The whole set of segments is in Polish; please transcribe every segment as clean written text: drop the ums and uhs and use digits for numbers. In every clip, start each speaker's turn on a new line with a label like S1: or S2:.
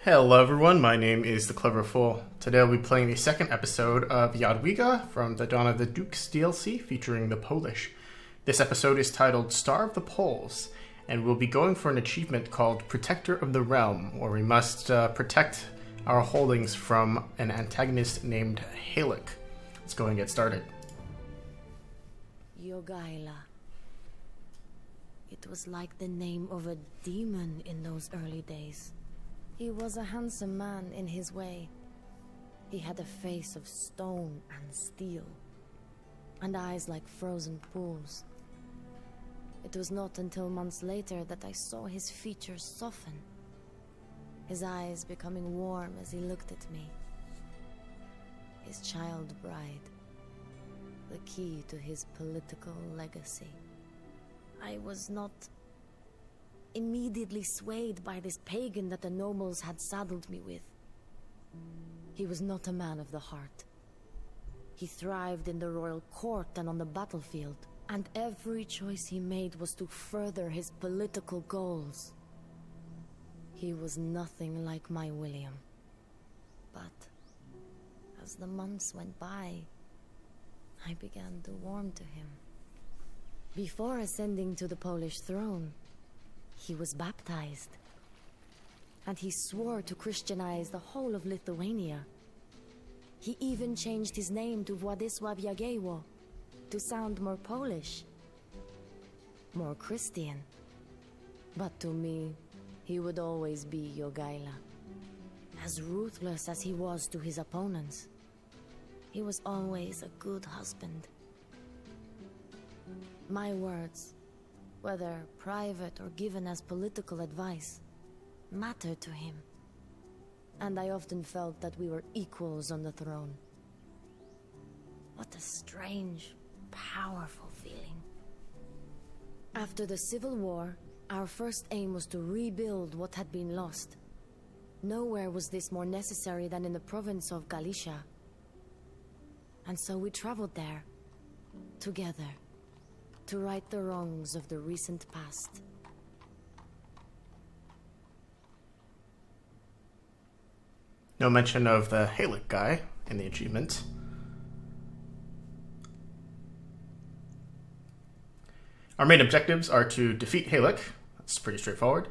S1: Hello everyone, my name is The Clever Fool. Today I'll be playing the second episode of Jadwiga from the Dawn of the Dukes DLC featuring the Polish. This episode is titled Starve the Poles, and we'll be going for an achievement called Protector of the Realm, where we must protect our holdings from an antagonist named Halych. Let's go and get started.
S2: Jadwiga. It was like the name of a demon in those early days. He was a handsome man in his way. He had a face of stone and steel, and eyes like frozen pools. It was not until months later that I saw his features soften, his eyes becoming warm as he looked at me. His child bride, the key to his political legacy. I was not immediately swayed by this pagan that the nobles had saddled me with. He was not a man of the heart. He thrived in the royal court and on the battlefield, and every choice he made was to further his political goals. He was nothing like my William. But as the months went by, I began to warm to him. Before ascending to the Polish throne, he was baptized, and he swore to Christianize the whole of Lithuania. He even changed his name to Władysław Jagiełło to sound more Polish, more Christian. But to me, he would always be Jadwiga. As ruthless as he was to his opponents, he was always a good husband. My words, whether private or given as political advice, mattered to him, and I often felt that we were equals on the throne. What a strange, powerful feeling. After the Civil War, our first aim was to rebuild what had been lost. Nowhere was this more necessary than in the province of Galicia. And so we traveled there, together, to right the wrongs of the recent past.
S1: No mention of the Halych guy in the achievement. Our main objectives are to defeat Halych. That's pretty straightforward.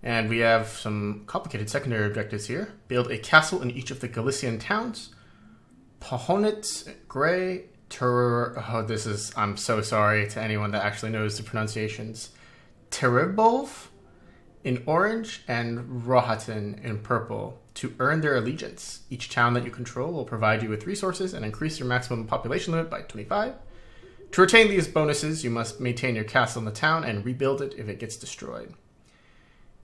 S1: And we have some complicated secondary objectives here. Build a castle in each of the Galician towns. Pohonitz, Grey, I'm so sorry to anyone that actually knows the pronunciations. Teribov in orange and Rohatyn in purple to earn their allegiance. Each town that you control will provide you with resources and increase your maximum population limit by 25. To retain these bonuses, you must maintain your castle in the town and rebuild it if it gets destroyed.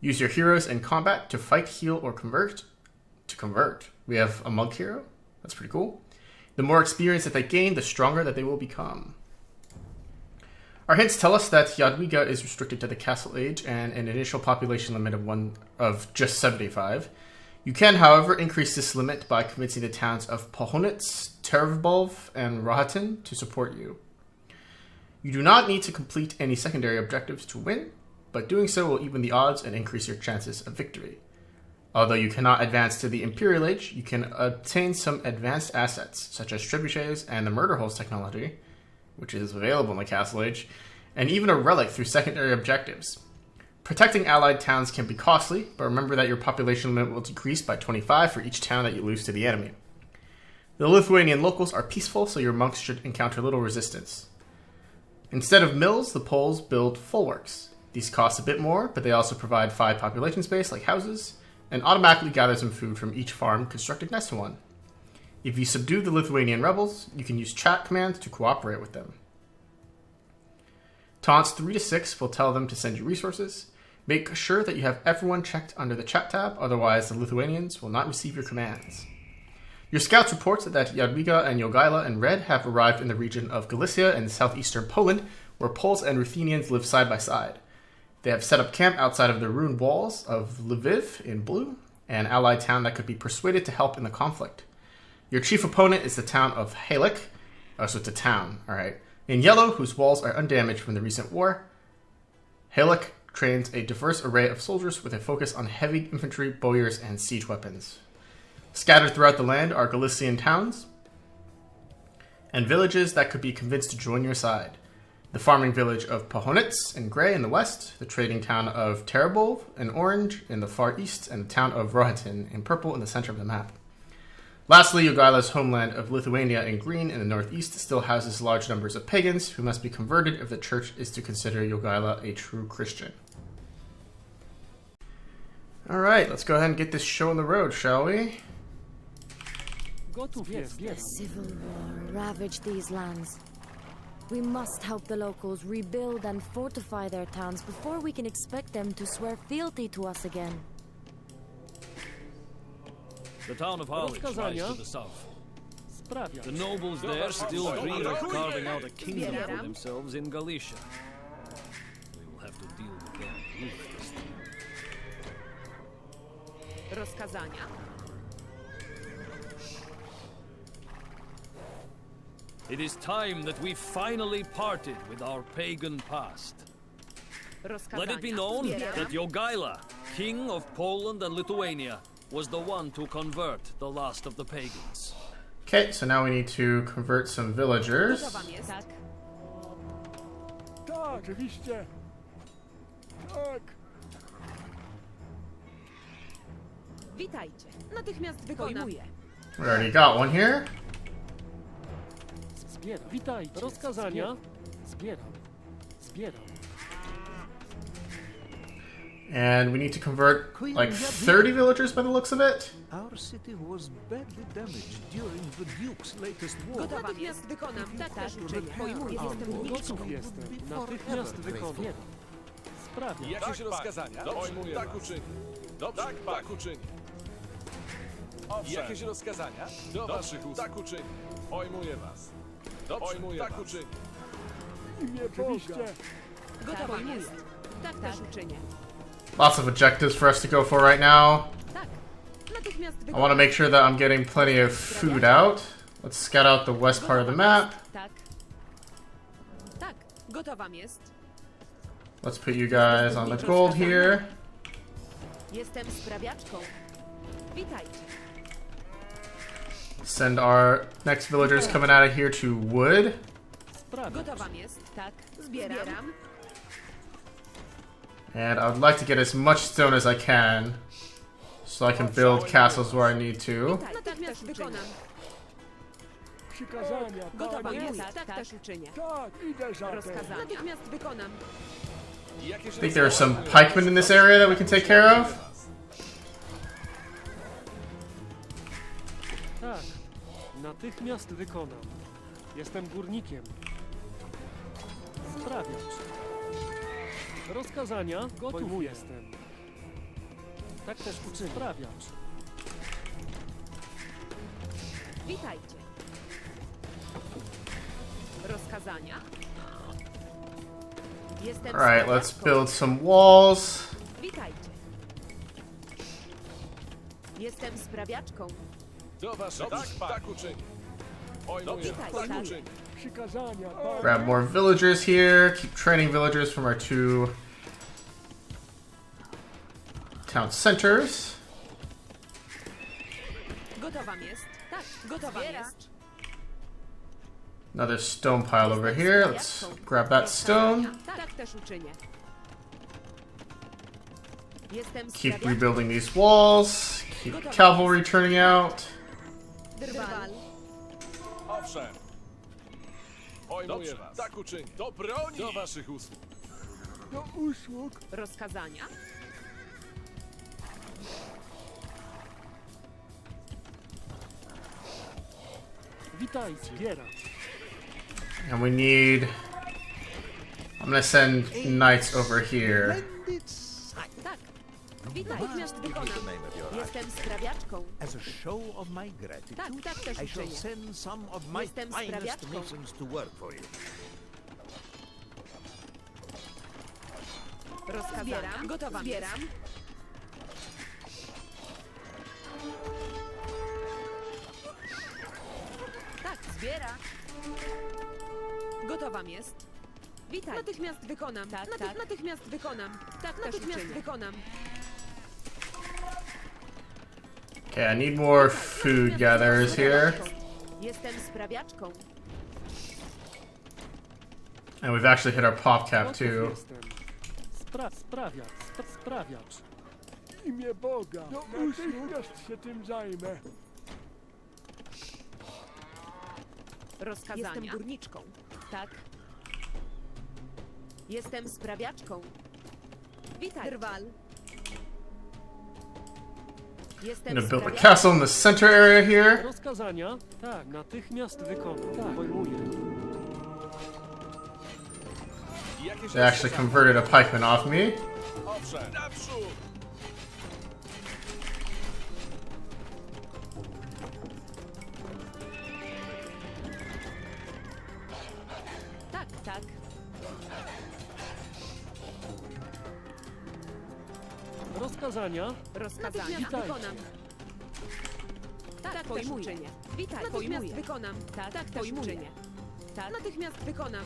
S1: Use your heroes in combat to fight, heal, or convert. We have a monk hero. That's pretty cool. The more experience that they gain, the stronger that they will become. Our hints tell us that Jadwiga is restricted to the castle age and an initial population limit of just 75. You can, however, increase this limit by convincing the towns of Pohonitz, Teribov, and Rohatyn to support you. You do not need to complete any secondary objectives to win, but doing so will even the odds and increase your chances of victory. Although you cannot advance to the Imperial Age, you can obtain some advanced assets, such as trebuchets and the murder holes technology, which is available in the Castle Age, and even a relic through secondary objectives. Protecting allied towns can be costly, but remember that your population limit will decrease by 25 for each town that you lose to the enemy. The Lithuanian locals are peaceful, so your monks should encounter little resistance. Instead of mills, the Poles build folwarks. These cost a bit more, but they also provide 5 population space, like houses, and automatically gather some food from each farm constructed next to one. If you subdue the Lithuanian rebels, you can use chat commands to cooperate with them. Taunts 3 to 6 will tell them to send you resources. Make sure that you have everyone checked under the chat tab, otherwise the Lithuanians will not receive your commands. Your scouts report that Jadwiga and Jadwiga and Red have arrived in the region of Galicia and southeastern Poland, where Poles and Ruthenians live side by side. They have set up camp outside of the ruined walls of Lviv in blue, an allied town that could be persuaded to help in the conflict. Your chief opponent is the town of Halych. So it's a town, alright. In yellow, whose walls are undamaged from the recent war. Halych trains a diverse array of soldiers with a focus on heavy infantry, bowyers, and siege weapons. Scattered throughout the land are Galician towns and villages that could be convinced to join your side. The farming village of Pohonitz in gray in the west, the trading town of Terabov in orange in the far east, and the town of Rohatin in purple in the center of the map. Lastly, Jogaila's homeland of Lithuania in green in the northeast still houses large numbers of pagans who must be converted if the church is to consider Jogaila a true Christian. Alright, let's go ahead and get this show on the road, shall we?
S2: The civil war ravaged these lands. We must help the locals rebuild and fortify their towns before we can expect them to swear fealty to us again.
S3: The town of Halych lies to the south. The nobles there still dream of carving out a kingdom for themselves in Galicia. We will have to deal with them ruthlessly.
S4: Rozkazania.
S3: It is time that we finally parted with our pagan past. Let it be known that Jogaila, king of Poland and Lithuania, was the one to convert the last of the pagans.
S1: Okay, so now we need to convert some villagers.
S4: Wam jest? Tak.
S5: Tak, oczywiście. Tak.
S4: Witajcie. Natychmiast wykonuję.
S1: We already got one here.
S5: Zbieram. Witajcie. Rozkazania. Zbieram. Zbieram.
S1: And we need to convert like 30 villagers by the looks of it.
S6: Our city was badly damaged during the Duke's latest war.
S4: Natychmiast wykonam. Tak też uczynię. Pojmuję, jestem niczką.
S5: Gotów jestem. Natychmiast wykonam. Sprawiam.
S7: Jakieś rozkazania? Pojmuję tak uczynię. Dobrze, tak uczynię. Jakieś rozkazania? Do waszych ust. Tak uczynię. Pojmuję was. Dobrze, pojmuję tak uczynię.
S5: Imię Boga.
S4: Gotowa jest. Tak też uczynię.
S1: Lots of objectives for us to go for right now.
S4: Tak. Natychmiast
S1: I want to make sure that I'm getting plenty of food out. Let's scout out the west part of the map.
S4: Tak. Tak. Gotowa jest.
S1: Let's put you guys on the gold here.
S4: Jestem sprawiaczką. Witajcie.
S1: Send our next villagers coming out of here to wood.
S5: Sprawiam.
S4: Gotowa jest. Tak. Zbieram.
S1: And I would like to get as much stone as I can so I can build castles where I need to.
S4: Natychmiast wykonam.
S5: Przykazania.
S4: Gotowa
S5: Tak,
S4: jest. Tak też uczynię.
S5: tak, idę za tym.
S4: Rozkazania. Natychmiast wykonam.
S1: I think there are some pikemen in this area that we can take care of.
S5: Tak. Natychmiast wykonam. Jestem górnikiem. Sprawiacz. Rozkazania. Gotów jestem. Tak też uczynię. Sprawiacz.
S4: Witajcie. Rozkazania. Jestem
S1: Alright, let's
S4: sprawiaczką.
S1: build some walls.
S4: Witajcie. Jestem sprawiaczką.
S7: Do waszych ust. Tak uczynię. Pojmuję was.
S4: Witaj,
S7: Tak uczynię.
S5: Przykazania. Tak.
S1: Grab more villagers here. Keep training villagers from our two town centers.
S4: Gotowa jest. Tak. Gotowa jest.
S1: Another stone pile over here. Let's grab that stone.
S4: Tak też uczynię. Jestem
S1: Keep
S4: sprawiaczką.
S1: rebuilding these walls. Keep cavalry turning out.
S4: Drwal.
S7: Owszem. Pojmuję was. Tak uczynię. Do broni. Do waszych usług.
S5: Do usług.
S4: Rozkazania.
S5: Witajcie. Zbieram.
S1: And we need... I'm gonna send knights over here.
S4: Tak. Witaj. Natychmiast wykonam. Jestem sprawiaczką.
S6: As a show of my gratitude,
S4: Tak, tak też
S6: I shall
S4: uczynię.
S6: send some of my
S4: Jestem
S6: finest
S4: sprawiaczką.
S6: masons to work for you.
S4: Rozkazania. Gotowa. Zbieram. Tak, zbiera. Gotowa jest. Witaj. Natychmiast wykonam. Tak. Natychmiast wykonam. Tak, natychmiast wykonam.
S1: Okay, I need more food gatherers here.
S4: Jestem sprawiaczką.
S1: And we've actually hit our pop cap
S5: Gotów
S1: too.
S5: jestem. Sprawiacz.
S8: W imię Boga, natychmiast się tym zajmę.
S4: Rozkazania. Jestem górniczką. Tak. Jestem sprawiaczką. Witaj. Drwal.
S1: I'm
S4: Jestem
S1: gonna build a
S4: sprawiaczką.
S1: castle in the center area here.
S5: Rozkazania? Tak, natychmiast wykonam. Tak, pojmuję.
S7: Jakieś
S1: They actually converted a pikeman off me.
S7: Owszem, naprzód!
S4: Tak.
S5: Rozkazania?
S4: Rozkazania.
S5: Witaj.
S4: Wykonam. Tak, pojmuję. Witaj. Natychmiast wykonam. Tak, pojmuję. Tak. Natychmiast wykonam.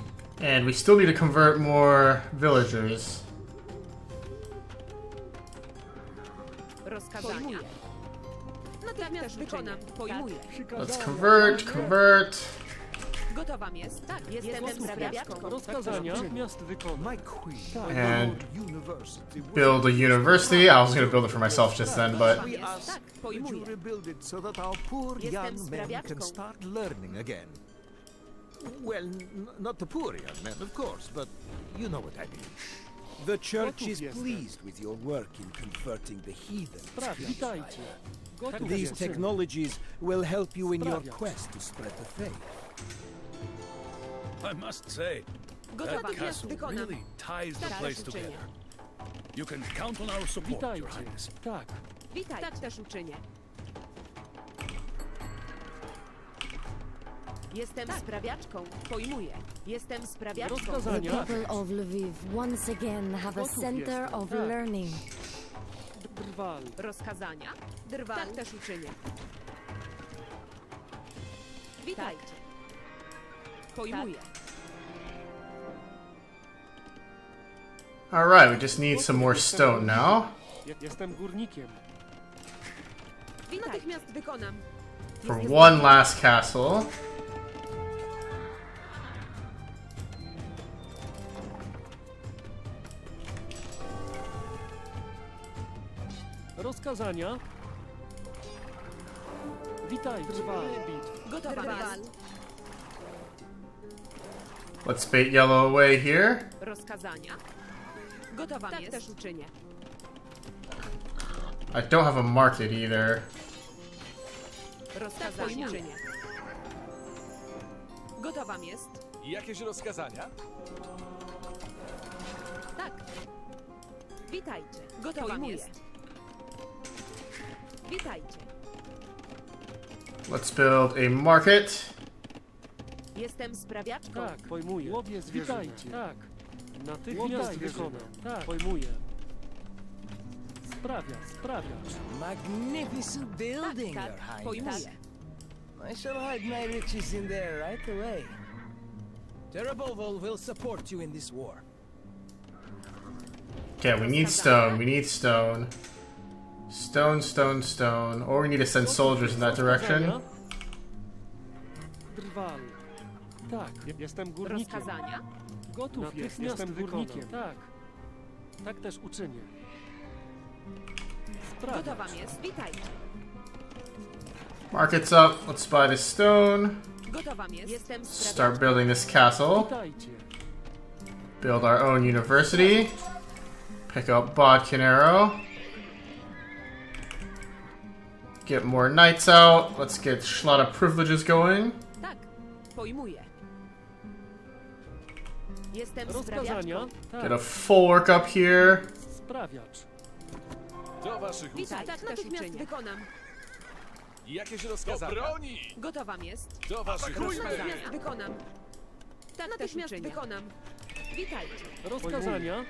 S1: And we still need to convert more villagers.
S4: Rozkazania. Natychmiast wykonam. Pojmuję.
S1: Let's convert.
S4: Gotowam jest. Tak, jestem sprawiaczką.
S5: Rozkazania? Natychmiast wykonam.
S6: My queen,
S5: Tak.
S1: And
S6: university
S1: build a university. I was gonna build it for myself just then, but
S6: we ask
S4: Tak,
S6: that you
S4: pojmuję.
S6: rebuild it so that our poor
S4: Jestem
S6: young men
S4: sprawiaczką.
S6: can start learning again. Well, not the poor young men, of course, but you know what I mean.
S9: The church
S5: Gotów
S9: is
S5: jestem.
S9: pleased with your work in converting the heathen.
S5: Sprawiacz. Witajcie. Gotów
S9: These
S5: jestem.
S9: technologies will help you in your
S5: Sprawiacz.
S9: quest to spread the faith.
S3: I must say,
S4: Gotowam
S3: that
S4: jest.
S3: castle
S4: Wykonam.
S3: really ties the
S4: Tak,
S3: place
S4: uczynię.
S3: together. You can count on our support, Your
S5: Witajcie.
S3: Highness.
S5: Tak.
S4: Witaj. Tak też uczynię. Jestem sprawiaczką. Pojmuję. Jestem sprawiaczką.
S2: The
S5: Rozkazania?
S2: people of Lviv once again have a
S5: Gotów
S2: center
S5: jestem,
S2: of
S5: tak.
S2: learning.
S5: Drwal.
S4: Rozkazania. Drwal. Tak też uczynię. Witajcie. Pojmuję.
S1: alright, we just need some more stone now.
S5: Jestem górnikiem.
S4: Natychmiast wykonam.
S1: For one last castle.
S5: Rozkazania? Witaj, drwal.
S4: Gotowa drwal.
S1: Let's bait yellow away here.
S4: Rozkazania. Gotowa tak jest. Też uczynię.
S1: I don't have a market either.
S4: Rozkazania. Uczynię. Gotowa jest.
S7: Jakieś rozkazania?
S4: Tak. Witajcie. Gotowa jest. Witajcie.
S1: Let's build a market.
S4: Jestem sprawiaczką.
S5: Tak, pojmuję. Łowiec witajcie. Tak. Natychmiast wykonam. Tak, pojmuję. Sprawiacz.
S10: Magnificent building,
S4: Tak,
S10: Your Highness.
S4: pojmuję.
S10: I shall hide my riches in there right away. Terabovol will support you in this war.
S1: Okay, we need stone. We need stone. Stone. Or we need to send soldiers in that direction.
S5: Drwal. Tak, jestem górnikiem.
S4: Rozkazania.
S5: Gotów jestem górnikiem. Tak. Tak też uczynię.
S4: Gotowa jest. Witajcie.
S1: Market's up. Let's buy this stone.
S4: Gotowa jest. Jestem
S1: Start
S4: sprawiaczką.
S1: building this castle.
S5: Witajcie.
S1: Build our own university. Pick up Bodkin Arrow. Get more knights out. Let's get Schlata privileges going.
S4: Tak. Pojmuję. Jestem
S5: Rozkazania?
S4: sprawiaczką.
S5: Tak.
S1: Get a full work up here.
S5: Sprawiacz.
S7: Do waszych usług.
S4: Witaj. Tak, natychmiast wykonam.
S7: Jakieś rozkazania? Do broni!
S4: Gotowa jest.
S7: Do waszych usług.
S4: Natychmiast wykonam. Tak, natychmiast wykonam. Witajcie.
S5: Rozkazania?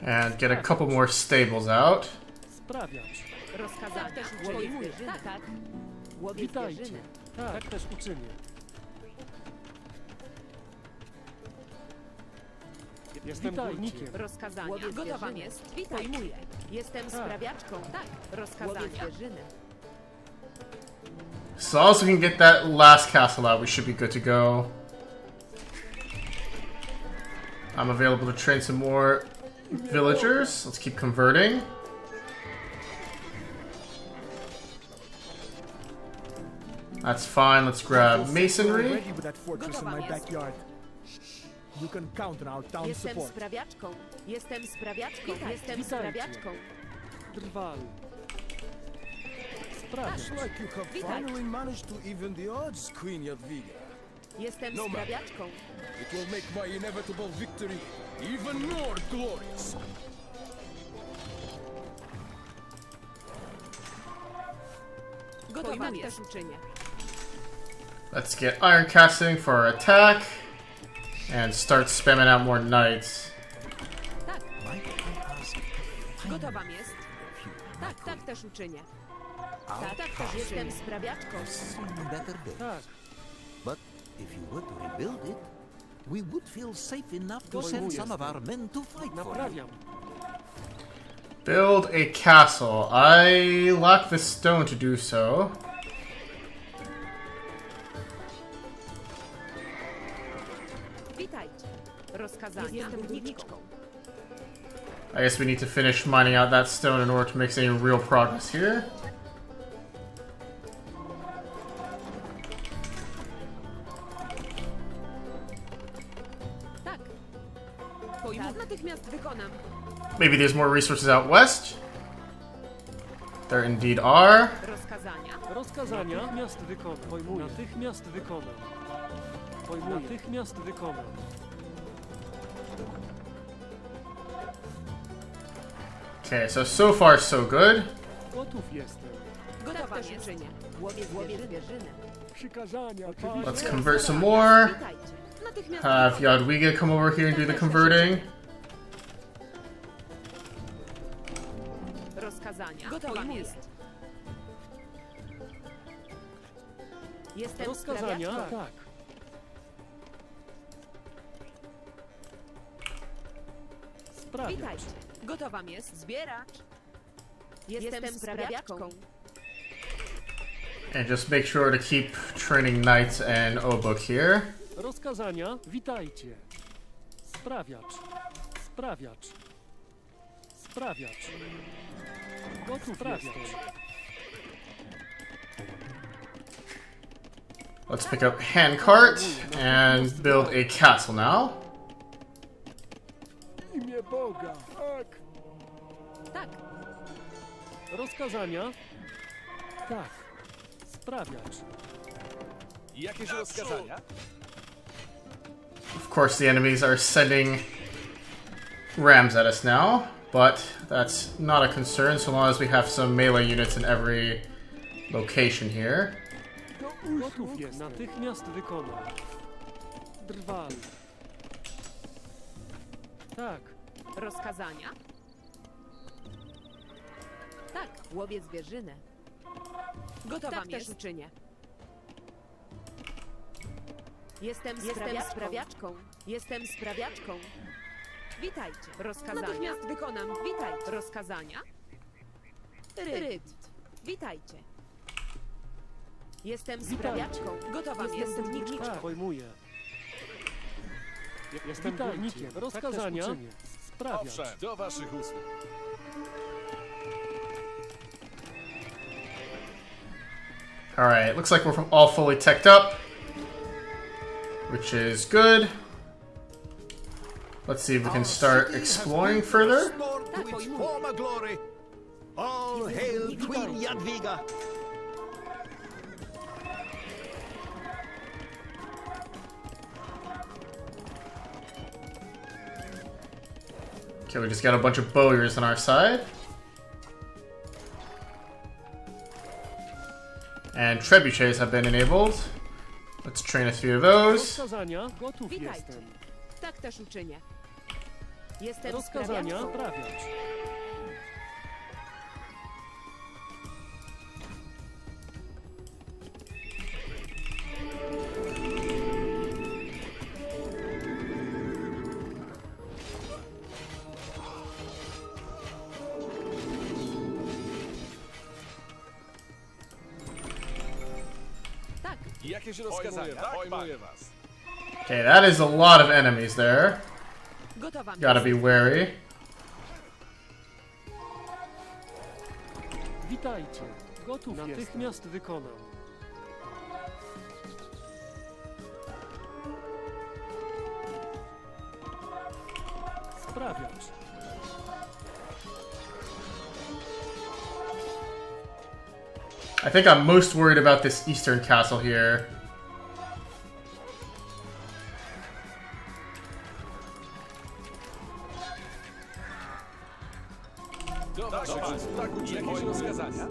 S1: And get a couple more stables out.
S5: Sprawiacz.
S4: Rozkazania. Tak, też pojmuję. Tak. Łowiec
S5: Witajcie.
S4: wieżyny.
S5: Tak też uczynię. Jestem górnikiem.
S4: Rozkazania.
S10: Łowiec
S4: Gotowa
S10: zwierzyny.
S4: jest. Witajcie.
S10: Pojmuję.
S4: Jestem sprawiaczką. Tak. Rozkazania.
S10: Łowiec zwierzyny.
S1: So as we can get that last castle out, we should be good to go. I'm available to train some more villagers. Let's keep converting. That's fine. Let's grab masonry.
S8: Ready with that fortress in my backyard. You can count on our town
S4: Jestem
S8: support.
S4: sprawiaczką. Jestem sprawiaczką. Jestem
S5: Witajcie.
S4: sprawiaczką.
S5: Drwal.
S9: Looks like you have
S4: Witajcie.
S9: finally managed to even the odds, Queen Jadwiga.
S4: Jestem
S9: No matter.
S4: sprawiaczką.
S9: It will make my inevitable victory even more glorious.
S4: Gotowa jest. Też uczynię.
S1: Let's get iron casting for our attack. And start spamming out more knights.
S4: Tak.
S9: Might I ask
S4: Gotowa jest. Tak, tak też uczynię. Tak, tak też jestem sprawiaczką.
S6: Seen better days.
S5: Tak.
S6: But if you were to rebuild it, we would feel safe enough to send
S5: Pojmuję.
S6: some of our men to fight for you.
S5: Naprawiam.
S1: Build a castle. I lack the stone to do so.
S4: Witajcie. Rozkazania. Jestem górniczką.
S1: I guess we need to finish mining out that stone in order to make any real progress here.
S4: Tak. Tak. Natychmiast wykonam.
S1: Maybe there's more resources out west. There indeed are.
S4: Rozkazania.
S5: Rozkazania. Natychmiast wykonam. Pojmuję. Natychmiast wykonam. Pojmuję. Natychmiast wykonam.
S1: Okay, so far so good.
S5: Gotów jestem.
S4: Gotowa też uczynię.
S10: Łowiec zwierzyny.
S8: Przykazania,
S1: Let's convert some more.
S4: Witajcie. Natychmiast
S1: Have Jadwiga come over here and do the converting.
S4: rozkazania. Gotowa jest. Jestem
S5: Rozkazania.
S4: sprawiaczką.
S5: Tak. Sprawiacz.
S4: Witajcie. Gotowa jest. Zbieracz. Jestem sprawiaczką.
S1: And just make sure to keep training knights and obok here.
S5: Rozkazania. Witajcie. Sprawiacz. Sprawiacz. Sprawiacz. Gotów jesteś.
S1: Let's pick up handcart and build a castle now.
S8: W imię Boga. Tak.
S4: Tak.
S5: Rozkazania. Tak. Sprawiacz.
S7: Jakieś rozkazania?
S1: Of course, the enemies are sending rams at us now, but that's not a concern so long as we have some melee units in every location here.
S5: Gotów jest. Natychmiast wykonam. Drwal. Tak.
S4: Rozkazania. Tak.
S10: Łowiec zwierzynę.
S4: Gotowa tak też uczynię. Jestem sprawiaczką. Jestem sprawiaczką. Witajcie. Rozkazania. Natychmiast wykonam. Witajcie. Rozkazania. Ryt. Witajcie. Jestem sprawiaczką. Gotowa jestem górniczką.
S5: Tak. Pojmuję. Jestem górnikiem. Rozkazania.
S7: Tak
S5: Sprawiacz.
S7: Owszem, do waszych usług.
S1: Alright, looks like we're all fully teched up, which is good. Let's see if we can start exploring further.
S6: Restored to its former glory. All hail Queen Jadwiga.
S1: Okay, we just got a bunch of bowyers on our side. And trebuchets have been enabled. Let's train a few of those.
S5: Rozkazania. Gotów
S4: Witajcie.
S5: jestem.
S4: Tak też uczynię. Jestem
S5: Rozkazania.
S4: sprawiaczką.
S5: Sprawiacz.
S7: Jakieś rozkazania? Pojmuję was.
S1: Okay, that is a lot of enemies there.
S4: Gotowa.
S1: Gotta be wary.
S5: Witajcie. Gotów natychmiast wykonam. Sprawiacz.
S1: I think I'm most worried about this eastern castle here.
S7: Dobrze, tak uczynię. Jakieś rozkazania?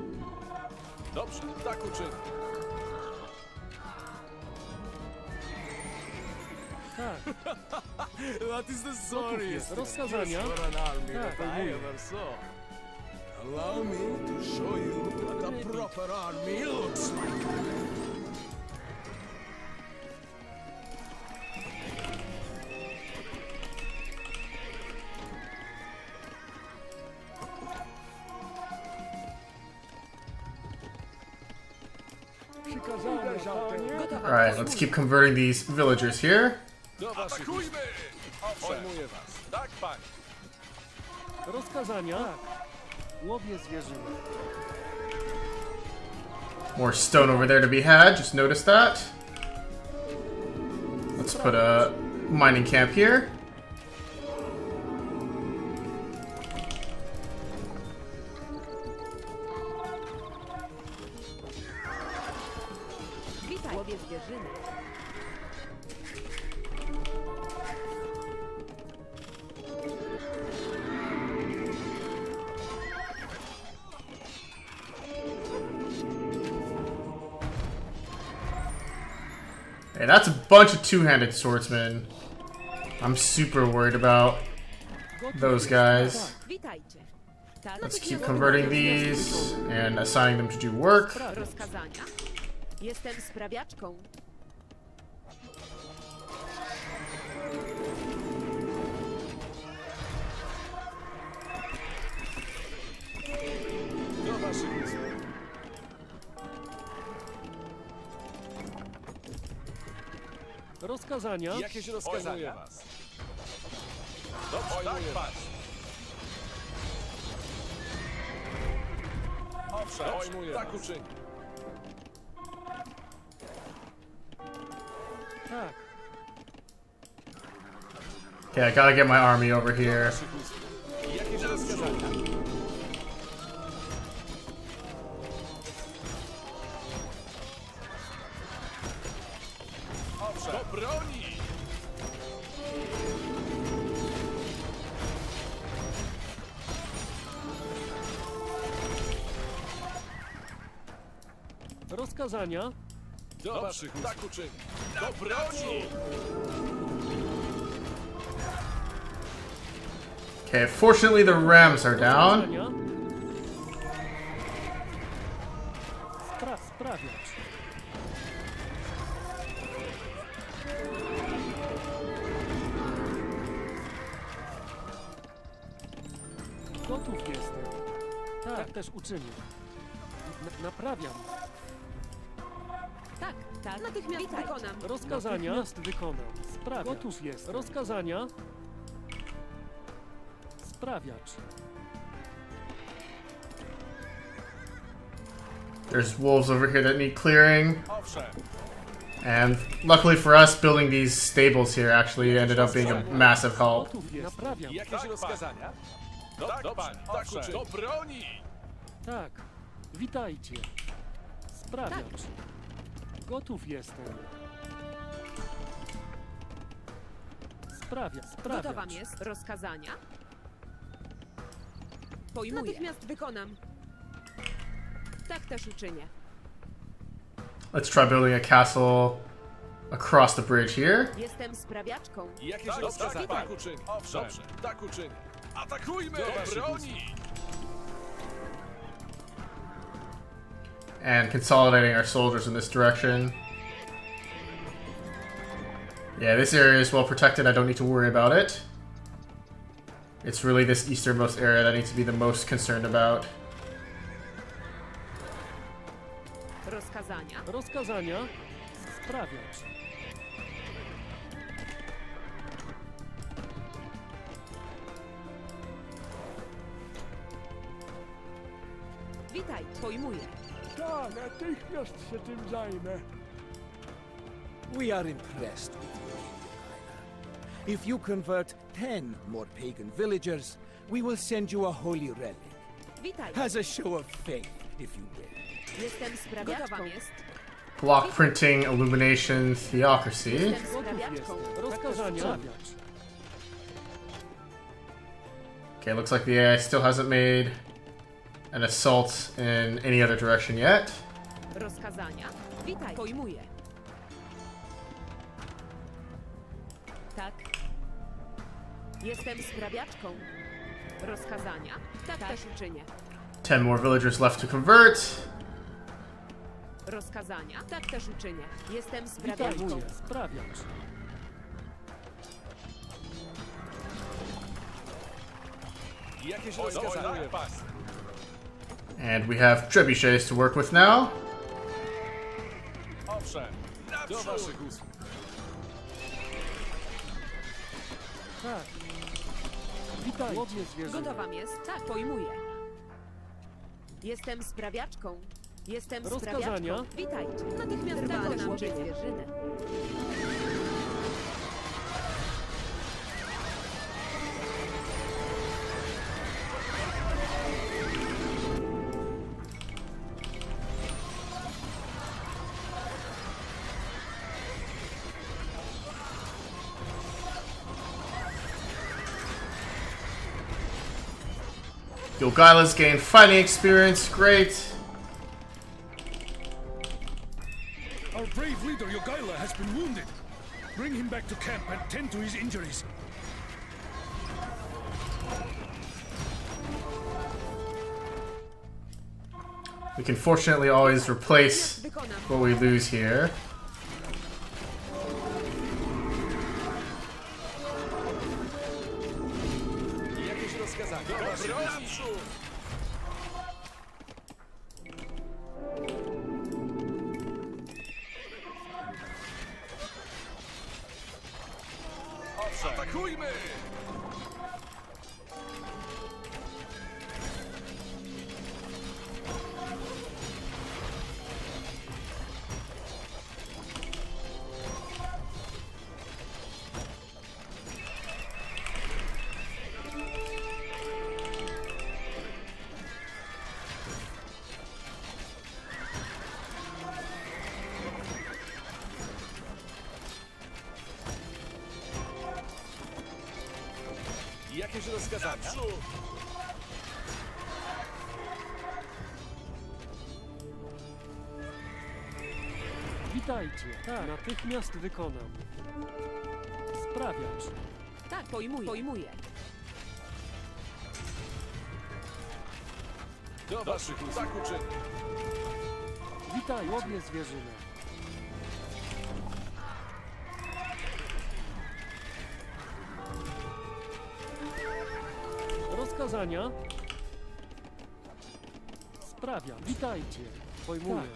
S7: Dobrze, tak uczynię.
S5: Tak,
S9: That is the
S5: gotów
S9: sorriest
S5: jest. Rozkazania.
S9: for an army
S5: Tak,
S9: that I
S5: pojmuję.
S9: ever saw. Allow me to show you what a proper army looks like.
S5: Przykazane, panie.
S4: Gotowa.
S1: Alright, let's keep converting these villagers here.
S7: Do waszych usług. Pojmuję was. Tak, panie.
S5: Rozkazania. Tak. Łowię zwierzynę.
S1: More stone over there to be had, just noticed that. Let's put a mining camp here.
S4: Witaj. Łowię zwierzyny.
S1: Hey, that's a bunch of two-handed swordsmen. I'm super worried about those guys.
S4: Witajcie. Tak.
S1: Let's keep converting these and assigning them to do work.
S4: Rozkazania. Jestem sprawiaczką.
S7: Do waszych usług.
S5: Rozkazania.
S7: Jakieś rozkazania? Pojmuję was. Dobrze, pojmuję was. Owszem, pojmuję tak uczynię.
S5: Tak.
S1: Okay, I gotta get my army over here.
S7: Jakieś rozkazania? Owszem, do broni!
S5: Rozkazania.
S7: Do waszych usług. Tak uczynię. Do broni!
S1: Okay, fortunately the rams are down.
S5: Rozkazania. Sprawiacz. Gotów jestem. Tak, też uczynię. Naprawiam.
S4: Tak, tak. Natychmiast wykonam.
S5: Rozkazania. Natychmiast wykonam. Sprawiacz. Gotów jest. Rozkazania. Sprawiacz.
S1: There's wolves over here that need clearing.
S7: Owszem.
S1: And luckily for us, building these stables here actually ended up being a massive help.
S5: Gotów jest. Naprawiam.
S7: Jakieś rozkazania? Dobrze, tak uczynię. Do broni!
S5: Tak. Witajcie. Sprawiacz. Gotów jestem.
S4: Gotowa
S5: Sprawiacz.
S4: jest. Rozkazania. Pojmuję. Natychmiast wykonam. Tak też uczynię.
S1: Let's try building a castle across the bridge here.
S4: Jestem sprawiaczką.
S7: Jakieś rozkazania? Tak uczynię. Owszem, dobrze, tak uczynię. Atakujmy! Do broni!
S1: And consolidating our soldiers in this direction. Yeah, this area is well protected. I don't need to worry about it. It's really this easternmost area that I need to be the most concerned about.
S4: Rozkazania.
S5: Rozkazania. Sprawiać.
S4: Witaj, pojmuję.
S8: Tak, natychmiast się tym zajmę.
S10: We are impressed with you, Jadwiga. If you convert 10 more pagan villagers, we will send you a holy relic.
S4: Witaj.
S10: As a show of faith, if you will.
S4: Jestem sprawiaczką. Gotowa jest.
S1: Block printing, illumination, theocracy.
S4: Jestem sprawiaczką.
S5: Rozkazania.
S1: Okay, looks like the AI still hasn't made an assault in any other direction yet.
S4: Rozkazania. Witaj, pojmuję. Tak. Jestem sprawiaczką. Rozkazania. Tak też uczynię.
S1: 10 more villagers left to convert.
S4: Rozkazania. Tak też uczynię. Jestem sprawiaczką.
S5: Pojmuję. Sprawiać.
S7: Jakieś rozkazania?
S1: And we have trebuchets to work with now.
S7: Owszem, do waszych usług.
S5: Tak. Witaj. Łownie zwierzyny.
S4: Gotowam jest. Tak, pojmuję. Jestem sprawiaczką. Jestem
S5: Rozkazania.
S4: sprawiaczką. Witajcie. Natychmiast wykonam łowię zwierzynę.
S1: Gilgila's gained fighting experience, great.
S9: Our brave leader Jadwiga has been wounded. Bring him back to camp and tend to his injuries.
S1: We can fortunately always replace what we lose here.
S7: Jakieś rozkazania? Do waszych usług. Atakujmy! Jakieś rozkazania?
S5: Witajcie. Tak. Natychmiast wykonam. Sprawiać.
S4: Tak, pojmuję. Pojmuję.
S7: Do waszych usług. Tak uczynię.
S5: Witaj. Łownie zwierzyny. Rozkazania. Sprawiam. Witajcie. Pojmuję.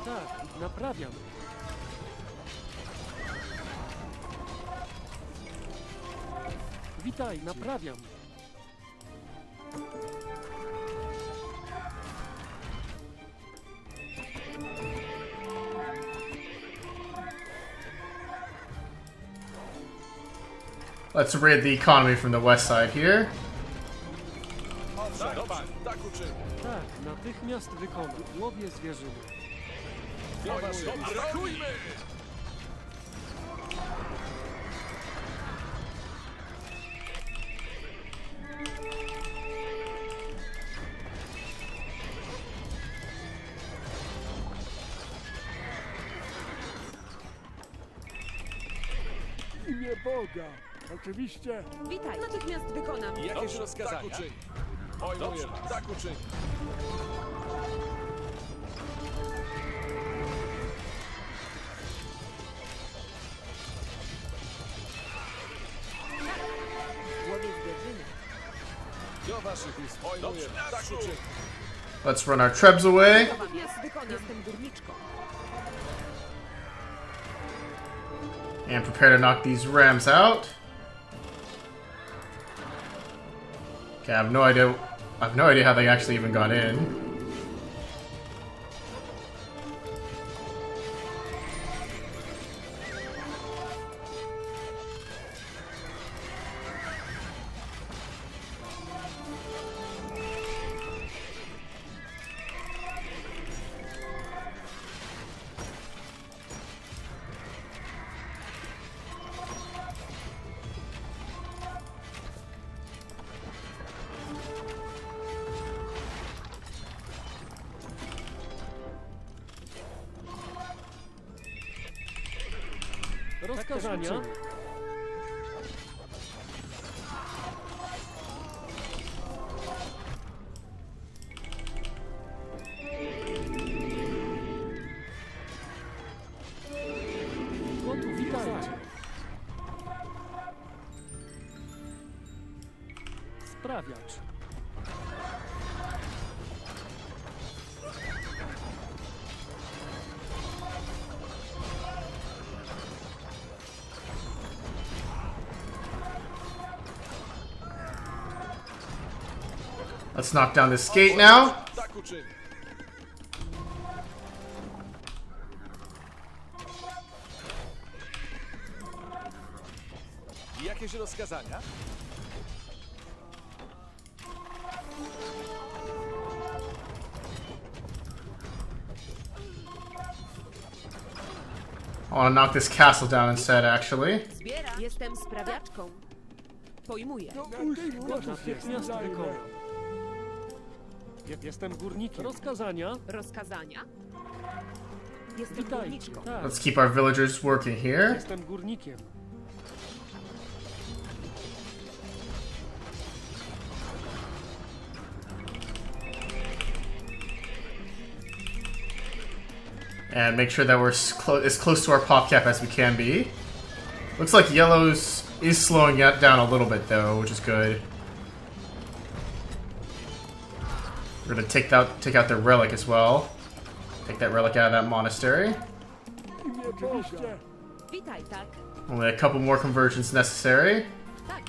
S5: Tak, naprawiam. Witaj, naprawiam.
S1: Let's rid the economy from the west side here.
S7: Tak uczynię.
S5: Tak, natychmiast wykonam. Łowię zwierzyny.
S7: Do waszych usług. Atakujmy!
S8: W imię Boga. Oczywiście.
S4: Witaj. Natychmiast wykonam.
S7: Jakieś rozkazania? Tak uczynię. Pojmuję was. Tak uczynię.
S4: Łowię zwierzynę.
S7: Do waszych usług. Pojmuję was. Tak uczynię.
S1: Let's run our trebs away.
S4: Gotowa jest. Wykonam. Jestem górniczką.
S1: And prepare to knock these rams out. Okay, I have no idea how they actually even got in.
S5: Rozkazania. Gotów, witajcie. Sprawiacz.
S1: Let's knock down this gate now.
S7: Tak uczynię. Jakieś rozkazania?
S1: I want to knock this castle down instead, actually.
S4: Zbieram. Jestem sprawiaczką. Pojmuję.
S5: Natychmiast wykonam. Jestem górnikiem. Rozkazania.
S4: Rozkazania? Jestem
S5: Witajcie.
S4: górniczką.
S5: Tak,
S1: Let's keep our villagers working here.
S5: jestem górnikiem.
S1: And make sure that we're as close to our pop cap as we can be. Looks like yellows is slowing it down a little bit though, which is good. We're gonna take out their relic as well. Take that relic out of that monastery.
S4: Witaj, tak.
S1: Only a couple more conversions necessary.
S4: Tak.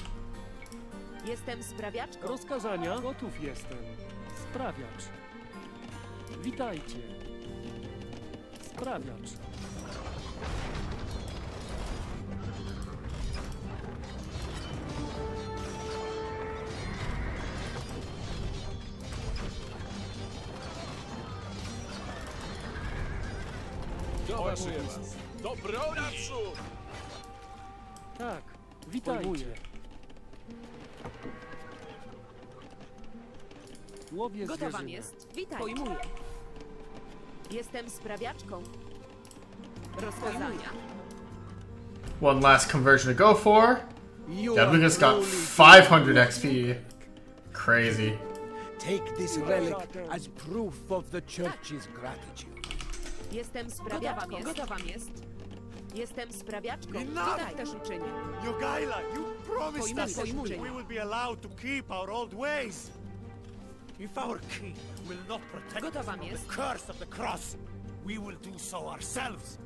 S4: Jestem sprawiaczką.
S5: Rozkazania. Gotów jestem. Sprawiacz. Witajcie. Sprawiacz.
S7: Zobaczymy was. Do broni naprzód!
S5: Tak, witajcie. Łowię
S4: Gotowa
S5: zwierzynę.
S4: jest. Witaj. Pojmuję. Jestem sprawiaczką. Rozkazania.
S1: One last conversion to go for. Jadwiga's got 500 XP. Crazy.
S10: Take this relic as proof of the church's gratitude.
S4: Jestem sprawiaczką. Gotowa jest. Jestem sprawiaczką. Witaj, też uczynię.
S8: Jogaila, you promised us
S4: Pojmuję.
S8: we will be allowed to keep our old ways. If our king will not protect us
S4: Gotowa
S8: from the
S4: jest.
S8: curse of the cross, we will do so ourselves.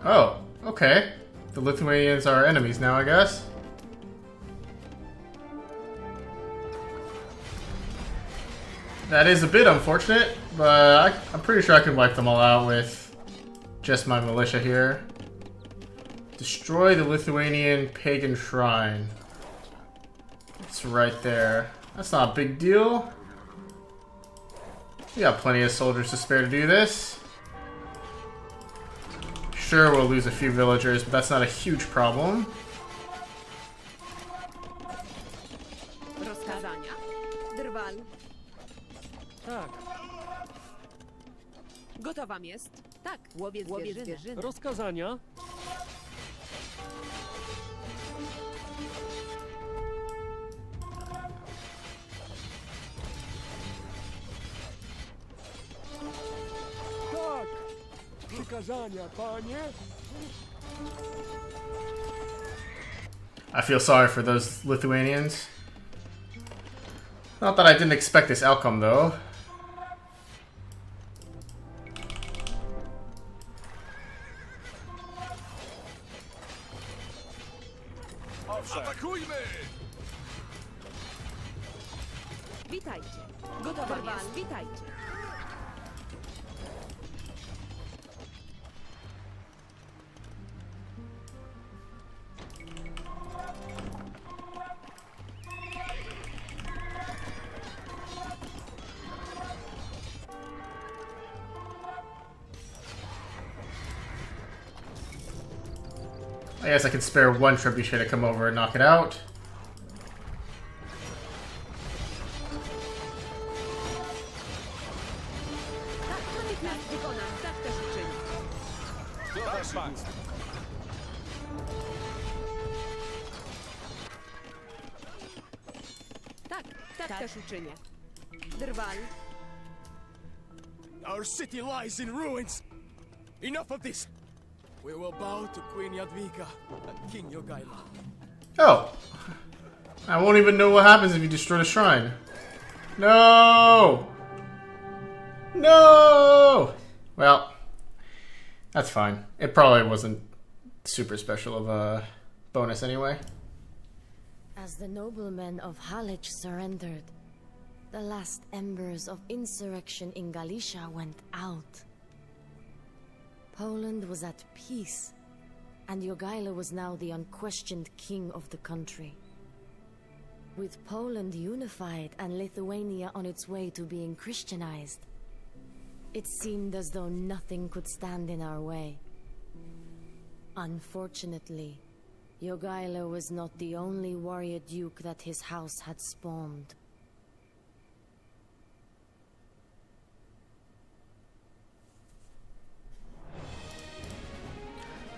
S1: Oh, okay. The Lithuanians are our enemies now, I guess. That is a bit unfortunate, but I'm pretty sure I can wipe them all out with just my militia here. Destroy the Lithuanian pagan shrine. It's right there. That's not a big deal. We got plenty of soldiers to spare to do this. Sure, we'll lose a few villagers, but that's not a huge problem.
S4: Rozkazania. Drwal.
S5: Tak,
S4: Gotowa jest. Tak. Łowię zwierzynę.
S5: rozkazania.
S8: Tak, przykazania, panie.
S1: I feel sorry for those Lithuanians. Not that I didn't expect this outcome, though.
S7: Atakujmy!
S4: Witajcie. Gotowa jest. Witajcie.
S1: I guess I could spare one trebuchet to come over and knock it out.
S4: Natychmiast wykonam. Tak też uczynię.
S7: Tak, państwo.
S4: Tak też uczynię. Drwal.
S8: Our city lies in ruins. Enough of this. We will bow to Queen Jadwiga and King Jogaila.
S1: Oh. I won't even know what happens if you destroy the shrine. No! No! Well, that's fine. It probably wasn't super special of a bonus anyway.
S2: As the noblemen of Halych surrendered, the last embers of insurrection in Galicia went out. Poland was at peace, and Jogaila was now the unquestioned king of the country. With Poland unified and Lithuania on its way to being Christianized, it seemed as though nothing could stand in our way. Unfortunately, Jogaila was not the only warrior duke that his house had spawned.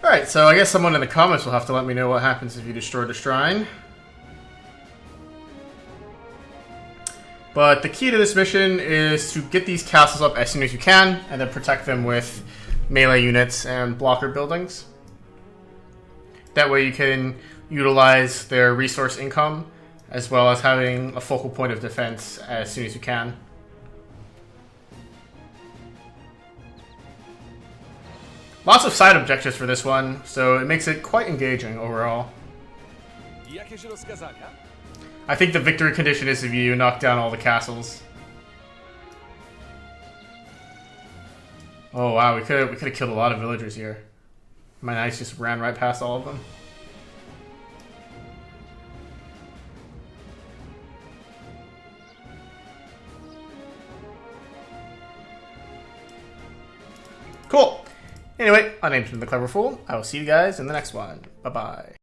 S1: Alright, so I guess someone in the comments will have to let me know what happens if you destroy the shrine. But the key to this mission is to get these castles up as soon as you can, and then protect them with melee units and blocker buildings. That way you can utilize their resource income, as well as having a focal point of defense as soon as you can. Lots of side objectives for this one, so it makes it quite engaging overall.
S7: Jakieś rozkazania?
S1: I think the victory condition is if you knock down all the castles. Oh wow, we could have killed a lot of villagers here. My knights just ran right past all of them. Cool. Anyway, my name's been The Clever Fool. I will see you guys in the next one. Bye-bye.